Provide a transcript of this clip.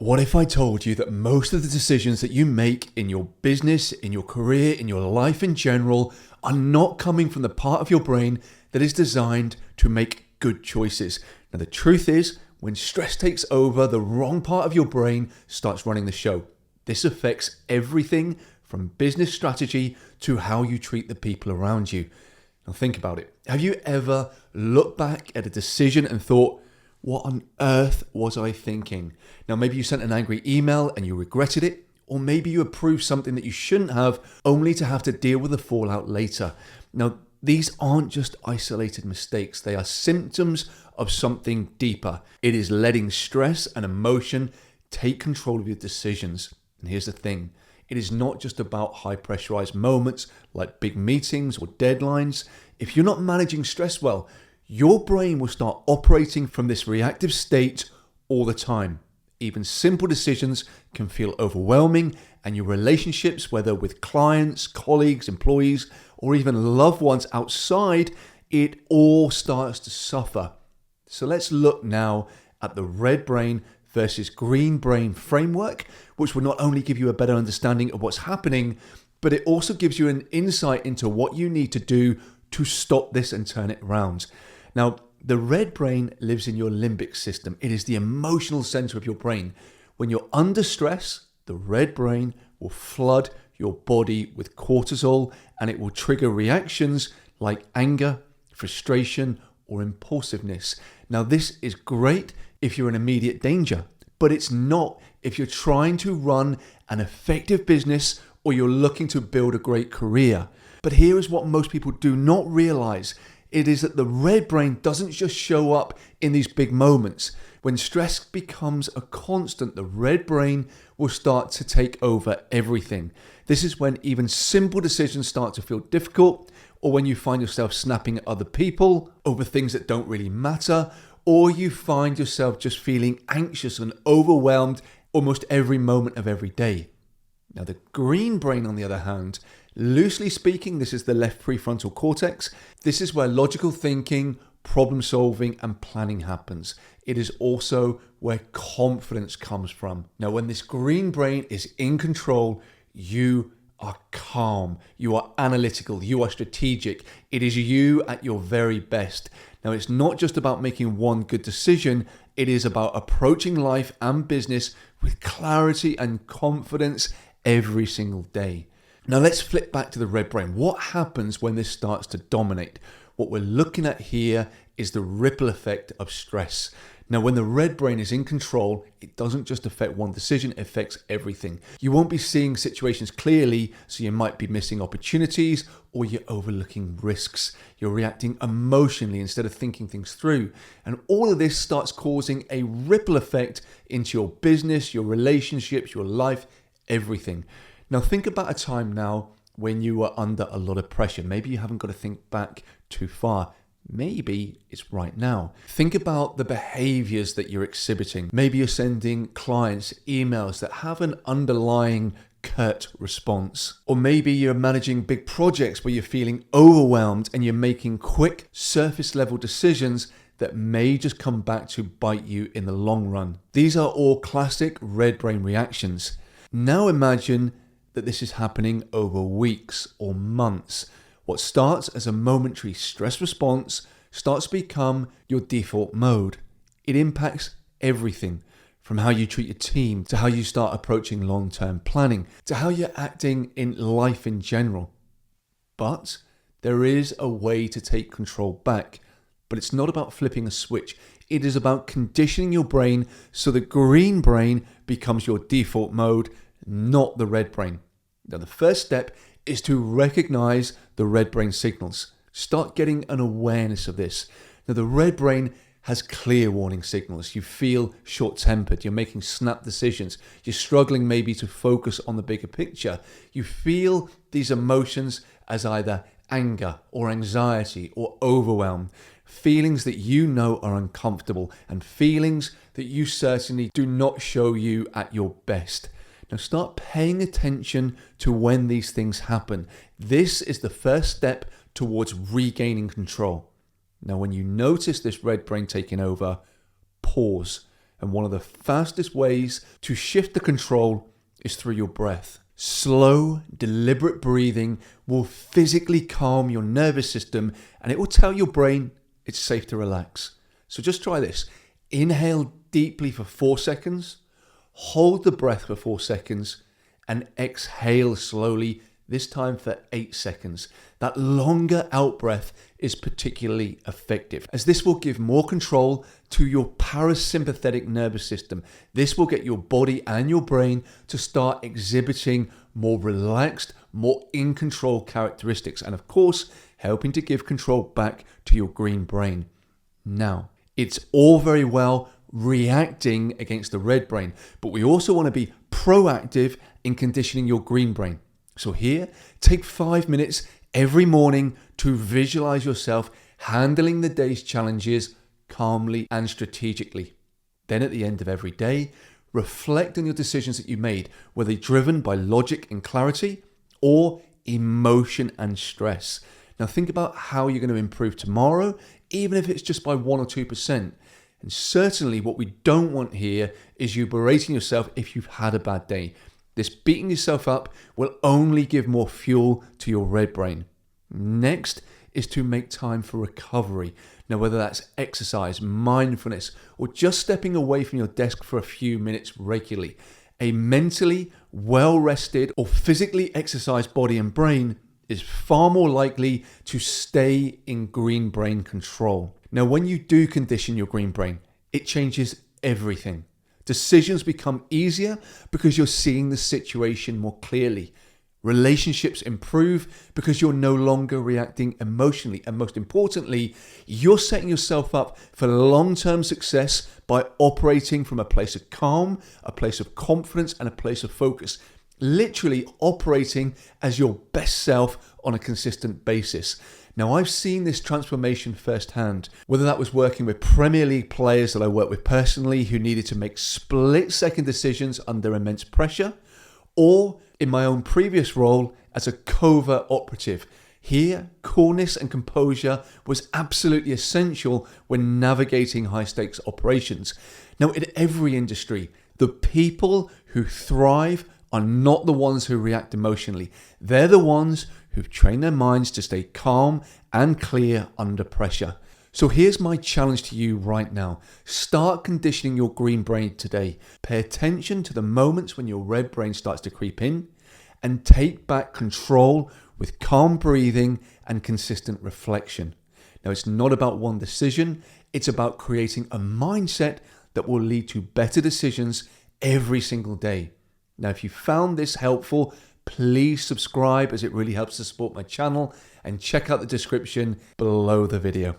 What if I told you that most of the decisions that you make in your business, in your career, in your life in general, are not coming from the part of your brain that is designed to make good choices? Now, the truth is, when stress takes over, the wrong part of your brain starts running the show. This affects everything from business strategy to how you treat the people around you. Now, think about it. Have you ever looked back at a decision and thought, what on earth was I thinking? Now, maybe you sent an angry email and you regretted it, or maybe you approved something that you shouldn't have, only to have to deal with the fallout later. Now, these aren't just isolated mistakes. They are symptoms of something deeper. It is letting stress and emotion take control of your decisions. And here's the thing. It is not just about high pressurized moments like big meetings or deadlines. If you're not managing stress well, your brain will start operating from this reactive state all the time. Even simple decisions can feel overwhelming, and your relationships, whether with clients, colleagues, employees, or even loved ones outside, it all starts to suffer. So let's look now at the red brain versus green brain framework, which will not only give you a better understanding of what's happening, but it also gives you an insight into what you need to do to stop this and turn it around. Now, the red brain lives in your limbic system. It is the emotional center of your brain. When you're under stress, the red brain will flood your body with cortisol, and it will trigger reactions like anger, frustration, or impulsiveness. Now, this is great if you're in immediate danger, but it's not if you're trying to run an effective business or you're looking to build a great career. But here is what most people do not realize. It is that the red brain doesn't just show up in these big moments. When stress becomes a constant, the red brain will start to take over everything. This is when even simple decisions start to feel difficult, or when you find yourself snapping at other people over things that don't really matter, or you find yourself just feeling anxious and overwhelmed almost every moment of every day. Now, the green brain, on the other hand, loosely speaking, this is the left prefrontal cortex. This is where logical thinking, problem solving, and planning happens. It is also where confidence comes from. Now, when this green brain is in control, you are calm, you are analytical, you are strategic. It is you at your very best. Now, it's not just about making one good decision. It is about approaching life and business with clarity and confidence every single day. Now, let's flip back to the red brain. What happens when this starts to dominate? What we're looking at here is the ripple effect of stress. Now, when the red brain is in control, it doesn't just affect one decision, it affects everything. You won't be seeing situations clearly, so you might be missing opportunities or you're overlooking risks. You're reacting emotionally instead of thinking things through. And all of this starts causing a ripple effect into your business, your relationships, your life, everything. Now, think about a time now when you were under a lot of pressure. Maybe you haven't got to think back too far. Maybe it's right now. Think about the behaviors that you're exhibiting. Maybe you're sending clients emails that have an underlying curt response. Or maybe you're managing big projects where you're feeling overwhelmed and you're making quick surface level decisions that may just come back to bite you in the long run. These are all classic red brain reactions. Now imagine that this is happening over weeks or months. What starts as a momentary stress response starts to become your default mode. It impacts everything from how you treat your team to how you start approaching long-term planning to how you're acting in life in general. But there is a way to take control back. But it's not about flipping a switch. It is about conditioning your brain so the green brain becomes your default mode, not the red brain. Now, the first step is to recognize the red brain signals. Start getting an awareness of this. Now, the red brain has clear warning signals. You feel short-tempered. You're making snap decisions. You're struggling maybe to focus on the bigger picture. You feel these emotions as either anger or anxiety or overwhelm. Feelings that you know are uncomfortable and feelings that you certainly do not show you at your best. Now start paying attention to when these things happen. This is the first step towards regaining control. Now, when you notice this red brain taking over, pause And one of the fastest ways to shift the control is through your breath. Slow, deliberate breathing will physically calm your nervous system, and it will tell your brain it's safe to relax. So just try this. Inhale deeply for 4 seconds, hold the breath for 4 seconds, and exhale slowly, this time for 8 seconds. That longer out breath is particularly effective, as this will give more control to your parasympathetic nervous system. This will get your body and your brain to start exhibiting more relaxed, more in control characteristics, and of course, helping to give control back to your green brain. Now, it's all very well reacting against the red brain, but we also want to be proactive in conditioning your green brain. So here, take 5 minutes every morning to visualize yourself handling the day's challenges calmly and strategically. Then at the end of every day, reflect on your decisions that you made, whether driven by logic and clarity or emotion and stress. Now think about how you're going to improve tomorrow, even if it's just by 1 or 2%. And certainly what we don't want here is you berating yourself if you've had a bad day. This beating yourself up will only give more fuel to your red brain. Next is to make time for recovery. Now, whether that's exercise, mindfulness, or just stepping away from your desk for a few minutes regularly, a mentally well-rested or physically exercised body and brain is far more likely to stay in green brain control. Now, when you do condition your green brain, it changes everything. Decisions become easier because you're seeing the situation more clearly. Relationships improve because you're no longer reacting emotionally. And most importantly, you're setting yourself up for long-term success by operating from a place of calm, a place of confidence, and a place of focus. Literally operating as your best self on a consistent basis. Now, I've seen this transformation firsthand, whether that was working with Premier League players that I work with personally who needed to make split-second decisions under immense pressure, or in my own previous role as a covert operative. Here, coolness and composure was absolutely essential when navigating high-stakes operations. Now, in every industry, the people who thrive are not the ones who react emotionally. They're the ones who've trained their minds to stay calm and clear under pressure. So here's my challenge to you right now. Start conditioning your green brain today. Pay attention to the moments when your red brain starts to creep in, and take back control with calm breathing and consistent reflection. Now, it's not about one decision. It's about creating a mindset that will lead to better decisions every single day. Now, if you found this helpful, please subscribe, as it really helps to support my channel, and check out the description below the video.